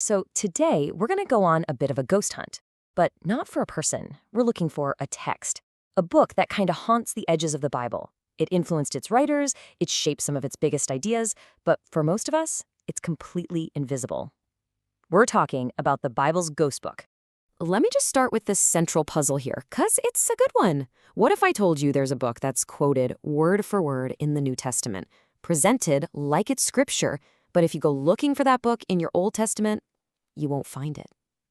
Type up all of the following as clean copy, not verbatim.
So today, we're going to go on a bit of a ghost hunt, but not for a person. We're looking for a text, a book that kind of haunts the edges of the Bible. It influenced its writers, it shaped some of its biggest ideas, but for most of us, it's completely invisible. We're talking about the Bible's ghost book. Let me just start with this central puzzle here, because it's a good one. What if I told you there's a book that's quoted word for word in the New Testament, presented like it's scripture, but if you go looking for that book in your Old Testament, you won't find it.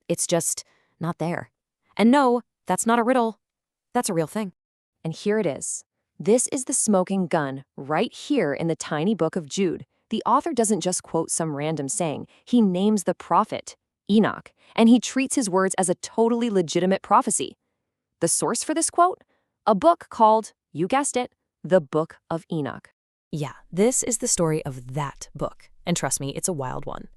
It's just not there. And no, that's not a riddle. That's a real thing. And here it is. This is the smoking gun right here in the tiny book of Jude. The author doesn't just quote some random saying. He names the prophet, Enoch, and he treats his words as a totally legitimate prophecy. The source for this quote? A book called, you guessed it, the Book of Enoch. Yeah, this is the story of that book. And trust me, it's a wild one.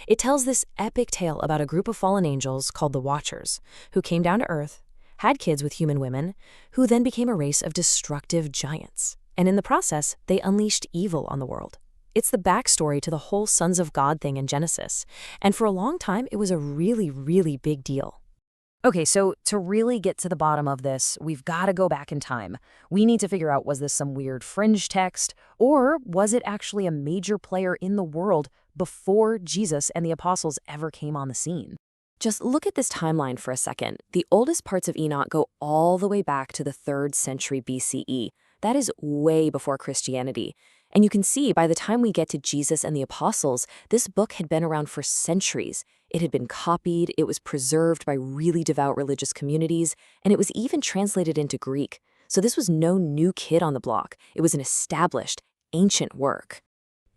It tells this epic tale about a group of fallen angels called the Watchers, who came down to Earth, had kids with human women, who then became a race of destructive giants. And in the process, they unleashed evil on the world. It's the backstory to the whole Sons of God thing in Genesis. And for a long time, it was a really, really big deal. Okay, so to really get to the bottom of this, we've got to go back in time. We need to figure out, was this some weird fringe text, or was it actually a major player in the world before Jesus and the apostles ever came on the scene? Just look at this timeline for a second. The oldest parts of Enoch go all the way back to the 3rd century BCE. That is way before Christianity. And you can see by the time we get to Jesus and the apostles, this book had been around for centuries. It had been copied, it was preserved by really devout religious communities, and it was even translated into Greek. So this was no new kid on the block. It was an established, ancient work.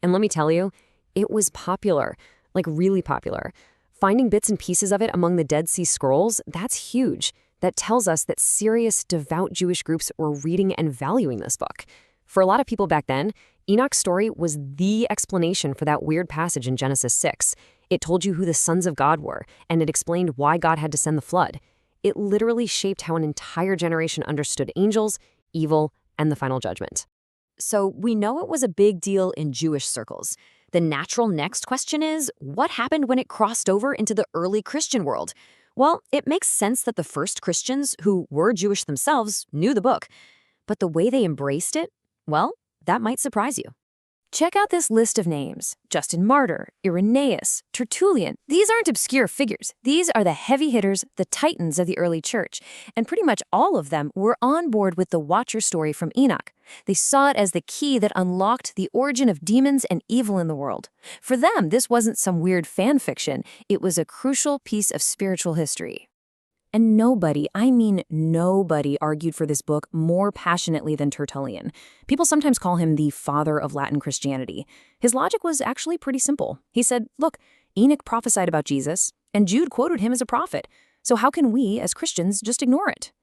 And let me tell you, it was popular, like really popular. Finding bits and pieces of it among the Dead Sea Scrolls, that's huge. That tells us that serious, devout Jewish groups were reading and valuing this book. For a lot of people back then, Enoch's story was the explanation for that weird passage in Genesis 6. It told you who the sons of God were, and it explained why God had to send the flood. It literally shaped how an entire generation understood angels, evil, and the final judgment. So we know it was a big deal in Jewish circles. The natural next question is, what happened when it crossed over into the early Christian world? Well, it makes sense that the first Christians, who were Jewish themselves, knew the book. But the way they embraced it, well, that might surprise you. Check out this list of names. Justin Martyr, Irenaeus, Tertullian. These aren't obscure figures. These are the heavy hitters, the titans of the early church. And pretty much all of them were on board with the Watcher story from Enoch. They saw it as the key that unlocked the origin of demons and evil in the world. For them, this wasn't some weird fan fiction. It was a crucial piece of spiritual history. And nobody, I mean nobody, argued for this book more passionately than Tertullian. People sometimes call him the father of Latin Christianity. His logic was actually pretty simple. He said, look, Enoch prophesied about Jesus, and Jude quoted him as a prophet. So how can we, as Christians, just ignore it?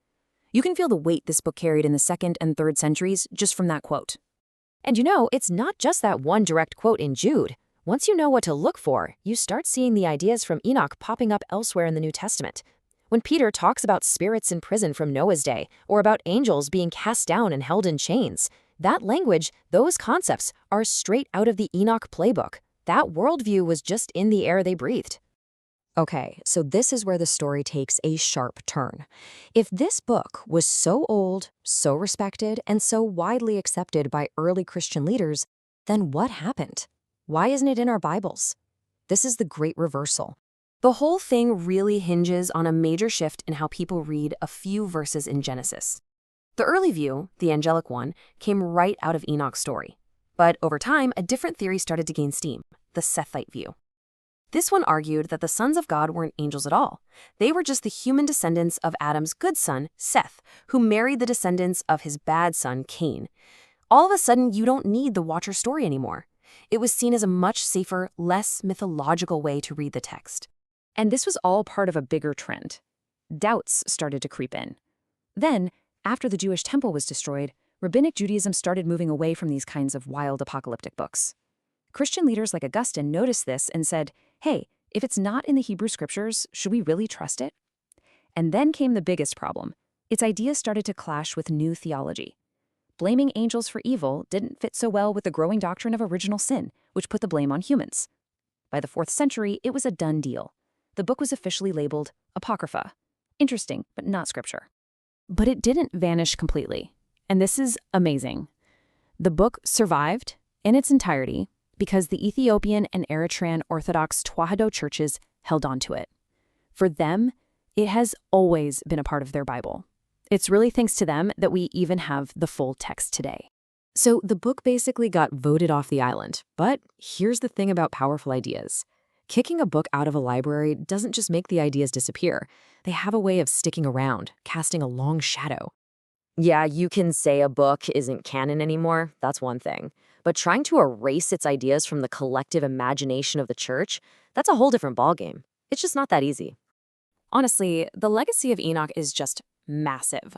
You can feel the weight this book carried in the 2nd and 3rd centuries just from that quote. And you know, it's not just that one direct quote in Jude. Once you know what to look for, you start seeing the ideas from Enoch popping up elsewhere in the New Testament. When Peter talks about spirits in prison from Noah's day, or about angels being cast down and held in chains, that language, those concepts, are straight out of the Enoch playbook. That worldview was just in the air they breathed. Okay, so this is where the story takes a sharp turn. If this book was so old, so respected, and so widely accepted by early Christian leaders, then what happened? Why isn't it in our Bibles? This is the great reversal. The whole thing really hinges on a major shift in how people read a few verses in Genesis. The early view, the angelic one, came right out of Enoch's story. But over time, a different theory started to gain steam, the Sethite view. This one argued that the sons of God weren't angels at all. They were just the human descendants of Adam's good son, Seth, who married the descendants of his bad son, Cain. All of a sudden, you don't need the Watcher story anymore. It was seen as a much safer, less mythological way to read the text. And this was all part of a bigger trend. Doubts started to creep in. Then, after the Jewish temple was destroyed, Rabbinic Judaism started moving away from these kinds of wild apocalyptic books. Christian leaders like Augustine noticed this and said, hey, if it's not in the Hebrew scriptures, should we really trust it? And then came the biggest problem. Its ideas started to clash with new theology. Blaming angels for evil didn't fit so well with the growing doctrine of original sin, which put the blame on humans. By the 4th century, it was a done deal. The book was officially labeled Apocrypha. Interesting, but not scripture. But it didn't vanish completely. And this is amazing. The book survived in its entirety because the Ethiopian and Eritrean Orthodox Tewahedo churches held on to it. For them, it has always been a part of their Bible. It's really thanks to them that we even have the full text today. So the book basically got voted off the island. But here's the thing about powerful ideas. Kicking a book out of a library doesn't just make the ideas disappear. They have a way of sticking around, casting a long shadow. Yeah, you can say a book isn't canon anymore, that's one thing. But trying to erase its ideas from the collective imagination of the church, that's a whole different ballgame. It's just not that easy. Honestly, the legacy of Enoch is just massive.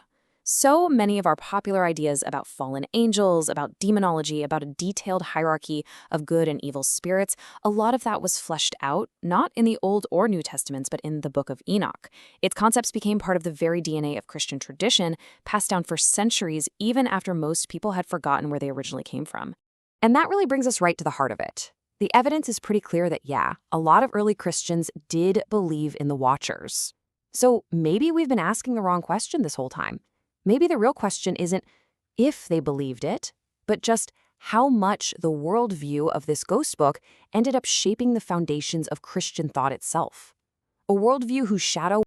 So many of our popular ideas about fallen angels, about demonology, about a detailed hierarchy of good and evil spirits, a lot of that was fleshed out, not in the Old or New Testaments, but in the Book of Enoch. Its concepts became part of the very DNA of Christian tradition, passed down for centuries, even after most people had forgotten where they originally came from. And that really brings us right to the heart of it. The evidence is pretty clear that, yeah, a lot of early Christians did believe in the Watchers. So maybe we've been asking the wrong question this whole time. Maybe the real question isn't if they believed it, but just how much the worldview of this ghost book ended up shaping the foundations of Christian thought itself. A worldview whose shadow